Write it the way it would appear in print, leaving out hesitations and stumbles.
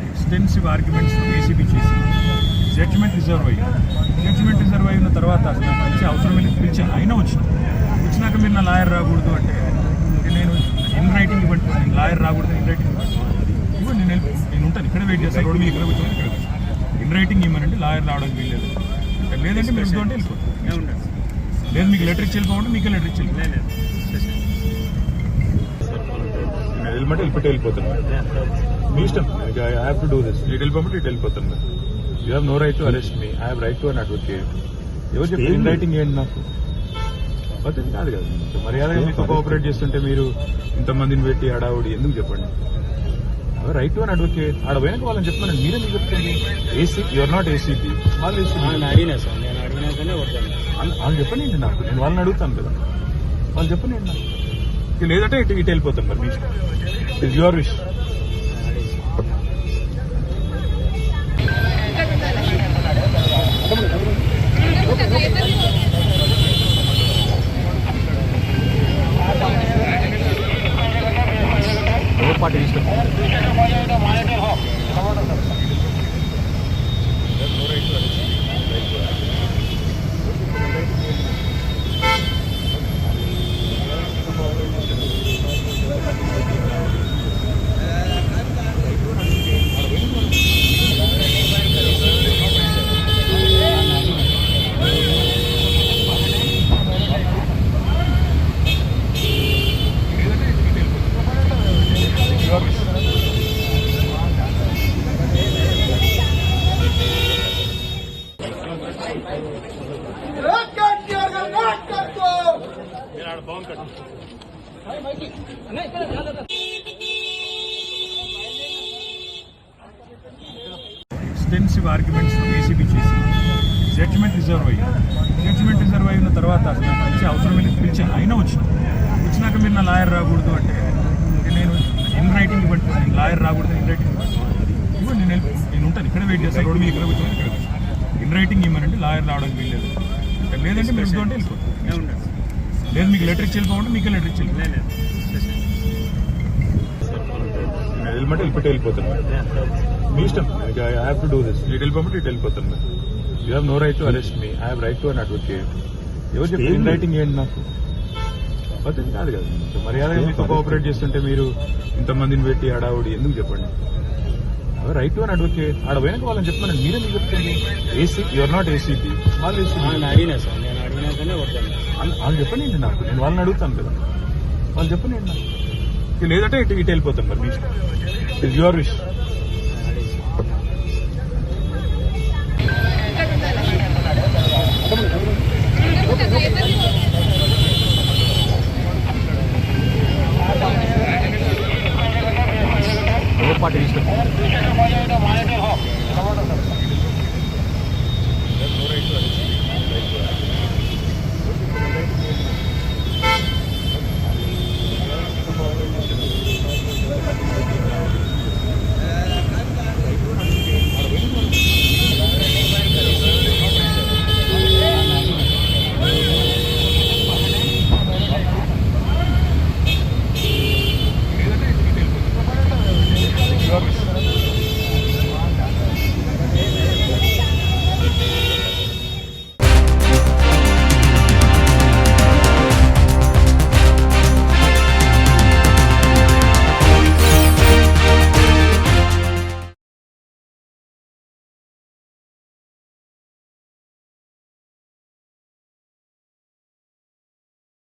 Extensive arguments ACB చేసి judgement reserve అయిన తర్వాత అసలు పిలిచి అవసరం పిలిచి అయినా వచ్చినాక మీరు నా లాయర్ రాకూడదు అంటే నేను ఇన్ రైటింగ్ ఇవ్వండి, నేను లాయర్ రాకూడదు ఇన్ రైటింగ్ ఇవ్వండి, నేను ఉంటాను ఇక్కడ వెయిట్ చేస్తాను, రోడ్డు మీద ఇక్కడ కూర్చొని ఇక్కడ ఇన్ రైటింగ్ ఇవ్వనండి, లాయర్ రావడానికి వీల్లేదు. లేదంటే మీరు ఉంటే వెళ్ళిపోతాం, లేదు మీకు లెటర్ ఇచ్చి వెళ్ళిపోమంటే మీకే లెటర్ ఇచ్చి వెళ్ళిపోతే వెళ్ళిపోతే వెళ్ళిపోతాను, మీ ఇష్టం. I have to do this. ఇటు వెళ్ళిపోమంటే ఇటు వెళ్ళిపోతాను. You have no right to arrest me, I have right to an advocate. ఎవరు చెప్పి ఇన్ రైటింగ్ ఏంటి నాకు పద్ధతి కాదు కదా. మర్యాదగా మీకు కోఆపరేట్ చేస్తుంటే మీరు ఇంతమందిని పెట్టి హడావుడి ఎందుకు చెప్పండి. Right to an advocate. ఆడ పోయినాక వాళ్ళని చెప్పమని మీరే మీకు చెప్తుంది. ఏసీ యూఆర్ నాట్ ఏసీపీ, వాళ్ళు ఏసీపీ. వాళ్ళు చెప్పండి నాకు, నేను వాళ్ళని అడుగుతాను కదా, వాళ్ళు చెప్పండి నాకు. లేదంటే ఇటు ఇటు వెళ్ళిపోతాం మరి మీ ఇష్టం. It your wish. పార్టీ ఇష్టం. ఎక్స్టెన్సివ్ ఆర్గ్యుమెంట్స్ ఏసీబీ చేసి జడ్జిమెంట్ రిజర్వ్ అయిన తర్వాత అసలు పిలిచి అవసరం పిలిచి అయినా వచ్చినాక మీరు నా లాయర్ రాకూడదు అంటే నేను ఇన్ రైటింగ్ ఇవ్వండి, నేను లాయర్ రాకూడదు ఇన్ రైటింగ్ ఇవ్వండి, నేను ఉంటాను ఇక్కడ వెయిట్ చేస్తాను, రోడ్డు మీద ఇక్కడ కూర్చొని ఇక్కడ ఇన్ రైటింగ్ ఇవ్వనండి, లాయర్ రావడానికి వీల్లేదు. లేదంటే మీరు ఉంటే వెళ్ళిపోతాం, లేదు మీకు లెటర్ ఇచ్చి వెళ్ళిపోమంటే మీకే లెటర్ ఇచ్చి వెళ్ళిపోతే వెళ్ళిపోతే వెళ్ళిపోతాను, మీ ఇష్టం. I have to do this. ఇటు వెళ్ళిపోమంటే ఇటు వెళ్ళిపోతాను. You have no right to arrest me, I have right to an advocate. ఎవరు చెప్పి ఇన్ రైటింగ్ ఏంటి నాకు పద్ధతి కాదు కదా. మర్యాదగా మీకు కోఆపరేట్ చేస్తుంటే మీరు ఇంతమందిని పెట్టి హడావుడి ఎందుకు చెప్పండి. Right to an advocate. ఆడ పోయినాక వాళ్ళని చెప్పమని మీరే మీకు చెప్తుంది. ఏసీ యూఆర్ నాట్ ఏసీపీ, వాళ్ళు ఏసీపీ. వాళ్ళు చెప్పండి నాకు, నేను వాళ్ళని అడుగుతాను కదా, వాళ్ళు చెప్పండి నాకు. లేదంటే ఇటు ఇటు వెళ్ళిపోతాం మరి మీ ఇష్టం. It your wish.